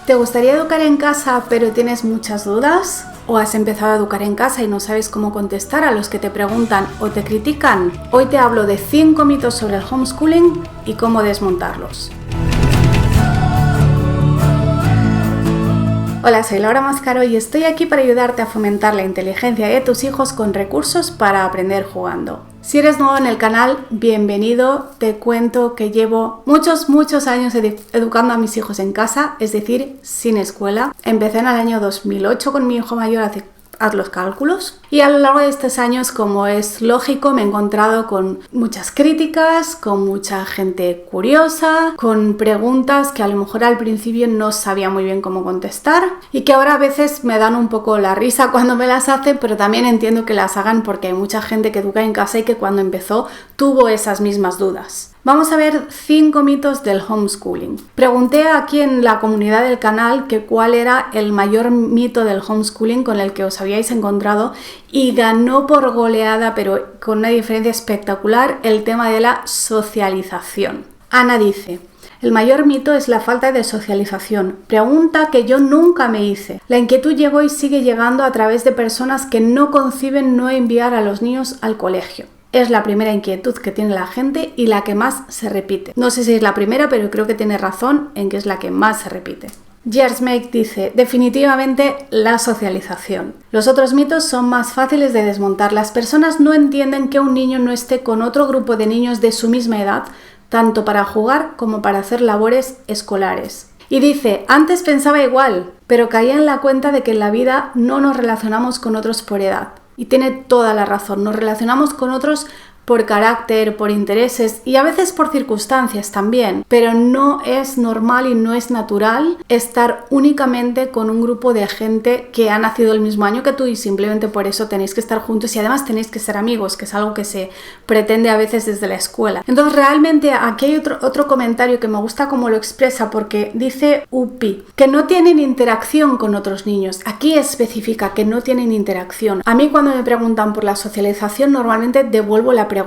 ¿Te gustaría educar en casa pero tienes muchas dudas? ¿O has empezado a educar en casa y no sabes cómo contestar a los que te preguntan o te critican? Hoy te hablo de 5 mitos sobre el homeschooling y cómo desmontarlos. Hola, soy Laura Mascaro y estoy aquí para ayudarte a fomentar la inteligencia de tus hijos con recursos para aprender jugando. Si eres nuevo en el canal, bienvenido. Te cuento que llevo muchos años educando a mis hijos en casa, es decir, sin escuela. Empecé en el año 2008 con mi hijo mayor, haz los cálculos. Y a lo largo de estos años, como es lógico, me he encontrado con muchas críticas, con mucha gente curiosa, con preguntas que a lo mejor al principio no sabía muy bien cómo contestar y que ahora a veces me dan un poco la risa cuando me las hacen, pero también entiendo que las hagan porque hay mucha gente que educa en casa y que cuando empezó tuvo esas mismas dudas. Vamos a ver 5 mitos del homeschooling. Pregunté aquí en la comunidad del canal que cuál era el mayor mito del homeschooling con el que os habíais encontrado y ganó por goleada, pero con una diferencia espectacular, el tema de la socialización. Ana dice: el mayor mito es la falta de socialización. Pregunta que yo nunca me hice. La inquietud llegó y sigue llegando a través de personas que no conciben no enviar a los niños al colegio. Es la primera inquietud que tiene la gente y la que más se repite. No sé si es la primera, pero creo que tiene razón en que es la que más se repite. Jersmake dice: definitivamente la socialización. Los otros mitos son más fáciles de desmontar. Las personas no entienden que un niño no esté con otro grupo de niños de su misma edad, tanto para jugar como para hacer labores escolares. Y dice: antes pensaba igual, pero caía en la cuenta de que en la vida no nos relacionamos con otros por edad. Y tiene toda la razón, nos relacionamos con otros por carácter, por intereses y a veces por circunstancias también, pero no es normal y no es natural estar únicamente con un grupo de gente que ha nacido el mismo año que tú y simplemente por eso tenéis que estar juntos y además tenéis que ser amigos, que es algo que se pretende a veces desde la escuela. Entonces realmente aquí hay otro comentario que me gusta cómo lo expresa, porque dice Upi que no tienen interacción con otros niños. Aquí especifica que no tienen interacción. A mí cuando me preguntan por la socialización normalmente devuelvo la pregunta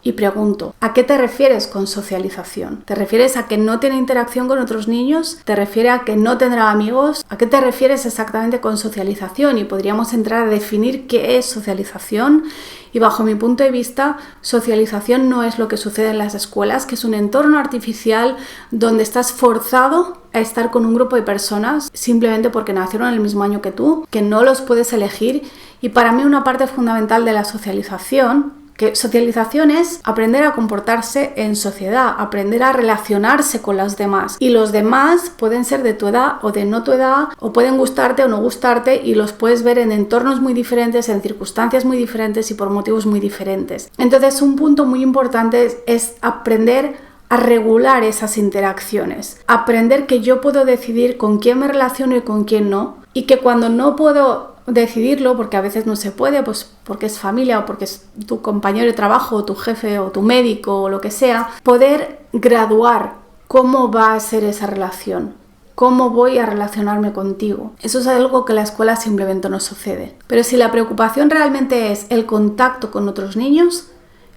y pregunto: ¿a qué te refieres con socialización? ¿Te refieres a que no tiene interacción con otros niños? ¿Te refieres a que no tendrá amigos? ¿A qué te refieres exactamente con socialización? Y podríamos entrar a definir qué es socialización. Y bajo mi punto de vista, socialización no es lo que sucede en las escuelas, que es un entorno artificial donde estás forzado a estar con un grupo de personas simplemente porque nacieron en el mismo año que tú, que no los puedes elegir. Y para mí una parte fundamental de la socialización es aprender a comportarse en sociedad, aprender a relacionarse con los demás. Y los demás pueden ser de tu edad o de no tu edad, o pueden gustarte o no gustarte, y los puedes ver en entornos muy diferentes, en circunstancias muy diferentes y por motivos muy diferentes. Entonces, un punto muy importante es aprender a regular esas interacciones. Aprender que yo puedo decidir con quién me relaciono y con quién no, y que cuando no puedo decidirlo, porque a veces no se puede, pues porque es familia o porque es tu compañero de trabajo o tu jefe o tu médico o lo que sea, poder graduar cómo va a ser esa relación, cómo voy a relacionarme contigo. Eso es algo que en la escuela simplemente no sucede. Pero si la preocupación realmente es el contacto con otros niños,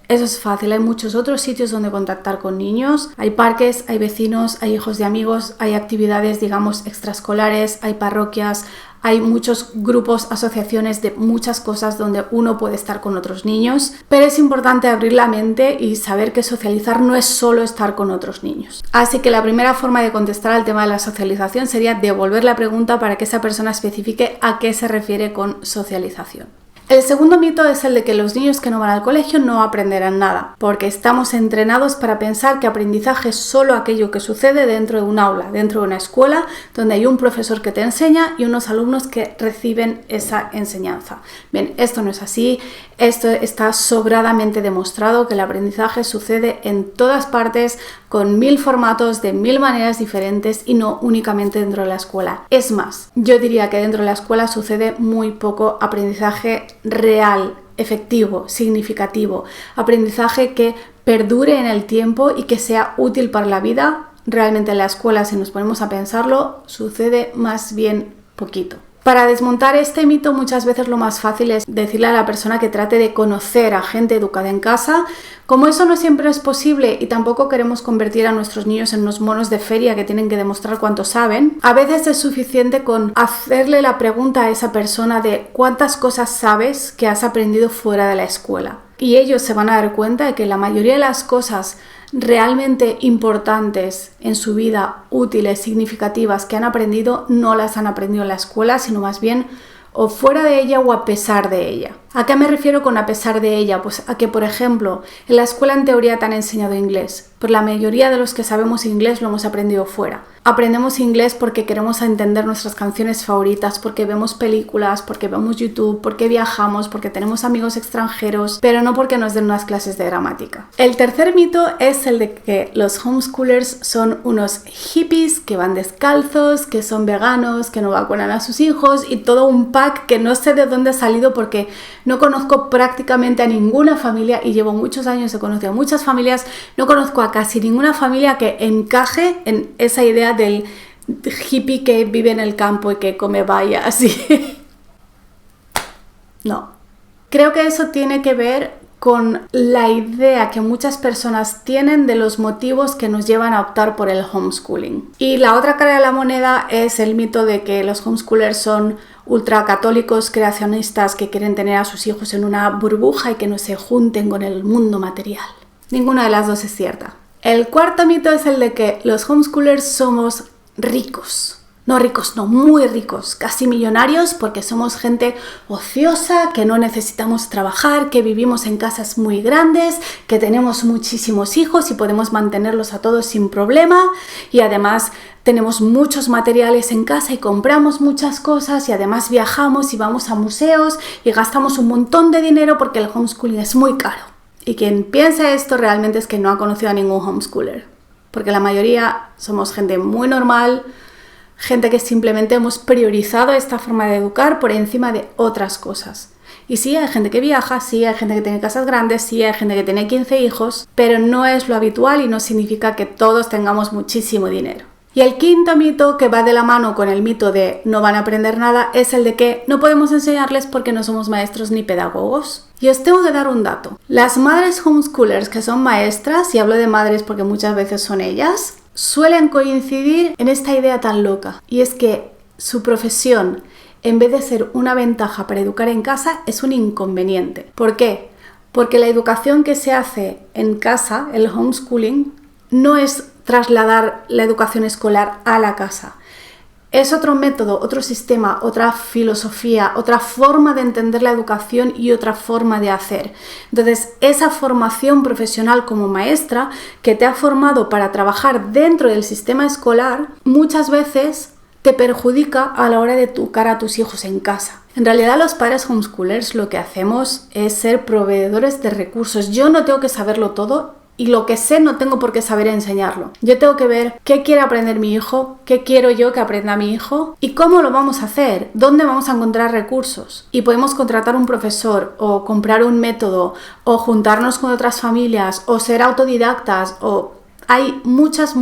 eso es fácil. Hay muchos otros sitios donde contactar con niños. Hay parques, hay vecinos, hay hijos de amigos, hay actividades, digamos, extraescolares, hay parroquias, hay muchos grupos, asociaciones de muchas cosas donde uno puede estar con otros niños. Pero es importante abrir la mente y saber que socializar no es solo estar con otros niños. Así que la primera forma de contestar al tema de la socialización sería devolver la pregunta para que esa persona especifique a qué se refiere con socialización. El segundo mito es el de que los niños que no van al colegio no aprenderán nada, porque estamos entrenados para pensar que aprendizaje es solo aquello que sucede dentro de un aula, dentro de una escuela, donde hay un profesor que te enseña y unos alumnos que reciben esa enseñanza. Bien, esto no es así. Esto está sobradamente demostrado que el aprendizaje sucede en todas partes, con 1000 formatos, de 1000 maneras diferentes y no únicamente dentro de la escuela. Es más, yo diría que dentro de la escuela sucede muy poco aprendizaje real, efectivo, significativo, aprendizaje que perdure en el tiempo y que sea útil para la vida. Realmente en la escuela, si nos ponemos a pensarlo, sucede más bien poquito. Para desmontar este mito, muchas veces lo más fácil es decirle a la persona que trate de conocer a gente educada en casa. Como eso no siempre es posible y tampoco queremos convertir a nuestros niños en unos monos de feria que tienen que demostrar cuánto saben, a veces es suficiente con hacerle la pregunta a esa persona de cuántas cosas sabes que has aprendido fuera de la escuela. Y ellos se van a dar cuenta de que la mayoría de las cosas realmente importantes en su vida, útiles, significativas, que han aprendido, no las han aprendido en la escuela, sino más bien o fuera de ella o a pesar de ella. ¿A qué me refiero con a pesar de ella? Pues a que, por ejemplo, en la escuela en teoría te han enseñado inglés, pero la mayoría de los que sabemos inglés lo hemos aprendido fuera. Aprendemos inglés porque queremos entender nuestras canciones favoritas, porque vemos películas, porque vemos YouTube, porque viajamos, porque tenemos amigos extranjeros, pero no porque nos den unas clases de gramática. El tercer mito es el de que los homeschoolers son unos hippies que van descalzos, que son veganos, que no vacunan a sus hijos y todo un pack que no sé de dónde ha salido porque no conozco prácticamente a ninguna familia y llevo muchos años, he conocido a muchas familias, no conozco a casi ninguna familia que encaje en esa idea del hippie que vive en el campo y que come bayas. No. Creo que eso tiene que ver con la idea que muchas personas tienen de los motivos que nos llevan a optar por el homeschooling. Y la otra cara de la moneda es el mito de que los homeschoolers son ultracatólicos creacionistas que quieren tener a sus hijos en una burbuja y que no se junten con el mundo material. Ninguna de las dos es cierta. El cuarto mito es el de que los homeschoolers somos ricos. No ricos, no, muy ricos, casi millonarios porque somos gente ociosa, que no necesitamos trabajar, que vivimos en casas muy grandes, que tenemos muchísimos hijos y podemos mantenerlos a todos sin problema y además tenemos muchos materiales en casa y compramos muchas cosas y además viajamos y vamos a museos y gastamos un montón de dinero porque el homeschooling es muy caro. Y quien piensa esto realmente es que no ha conocido a ningún homeschooler, porque la mayoría somos gente muy normal, gente que simplemente hemos priorizado esta forma de educar por encima de otras cosas. Y sí, hay gente que viaja, sí, hay gente que tiene casas grandes, sí, hay gente que tiene 15 hijos, pero no es lo habitual y no significa que todos tengamos muchísimo dinero. Y el quinto mito, que va de la mano con el mito de no van a aprender nada, es el de que no podemos enseñarles porque no somos maestros ni pedagogos. Y os tengo que dar un dato. Las madres homeschoolers que son maestras, y hablo de madres porque muchas veces son ellas, suelen coincidir en esta idea tan loca. Y es que su profesión, en vez de ser una ventaja para educar en casa, es un inconveniente. ¿Por qué? Porque la educación que se hace en casa, el homeschooling, no es trasladar la educación escolar a la casa. Es otro método, otro sistema, otra filosofía, otra forma de entender la educación y otra forma de hacer. Entonces, esa formación profesional como maestra que te ha formado para trabajar dentro del sistema escolar, muchas veces te perjudica a la hora de educar a tus hijos en casa. En realidad, los padres homeschoolers lo que hacemos es ser proveedores de recursos. Yo no tengo que saberlo todo. Y lo que sé no tengo por qué saber enseñarlo. Yo tengo que ver qué quiere aprender mi hijo, qué quiero yo que aprenda mi hijo y cómo lo vamos a hacer, dónde vamos a encontrar recursos. Y podemos contratar un profesor o comprar un método o juntarnos con otras familias o ser autodidactas o... Hay muchas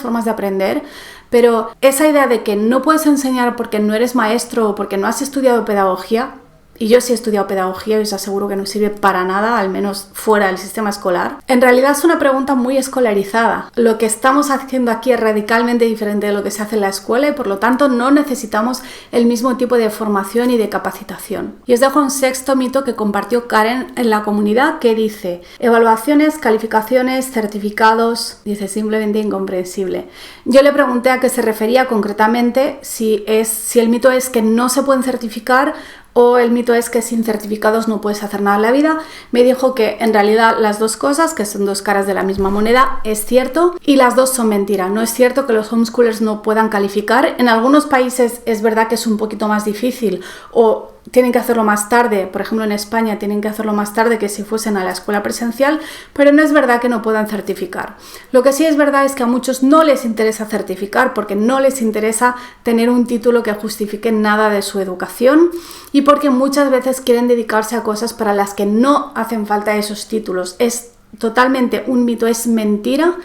formas de aprender, pero esa idea de que no puedes enseñar porque no eres maestro o porque no has estudiado pedagogía, y yo sí he estudiado pedagogía y os aseguro que no sirve para nada, al menos fuera del sistema escolar. En realidad es una pregunta muy escolarizada. Lo que estamos haciendo aquí es radicalmente diferente de lo que se hace en la escuela y por lo tanto no necesitamos el mismo tipo de formación y de capacitación. Y os dejo un sexto mito que compartió Karen en la comunidad que dice: evaluaciones, calificaciones, certificados, dice simplemente incomprensible. Yo le pregunté a qué se refería concretamente, si el mito es que no se pueden certificar o el mito es que sin certificados no puedes hacer nada en la vida. Me dijo que en realidad las dos cosas, que son dos caras de la misma moneda, es cierto y las dos son mentira. No es cierto que los homeschoolers no puedan calificar. En algunos países es verdad que es un poquito más difícil o tienen que hacerlo más tarde, por ejemplo en España tienen que hacerlo más tarde que si fuesen a la escuela presencial, pero no es verdad que no puedan certificar. Lo que sí es verdad es que a muchos no les interesa certificar porque no les interesa tener un título que justifique nada de su educación y porque muchas veces quieren dedicarse a cosas para las que no hacen falta esos títulos. Es totalmente un mito, es mentira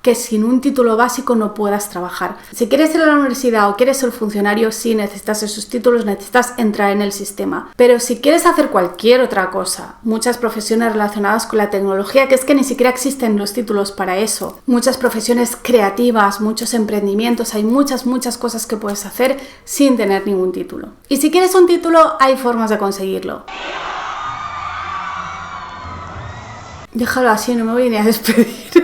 que sin un título básico no puedas trabajar. Si quieres ir a la universidad o quieres ser funcionario, sí necesitas esos títulos, necesitas entrar en el sistema. Pero si quieres hacer cualquier otra cosa, muchas profesiones relacionadas con la tecnología, que es que ni siquiera existen los títulos para eso, muchas profesiones creativas, muchos emprendimientos, hay muchas cosas que puedes hacer sin tener ningún título. Y si quieres un título, hay formas de conseguirlo. Déjalo así, no me voy ni a despedir.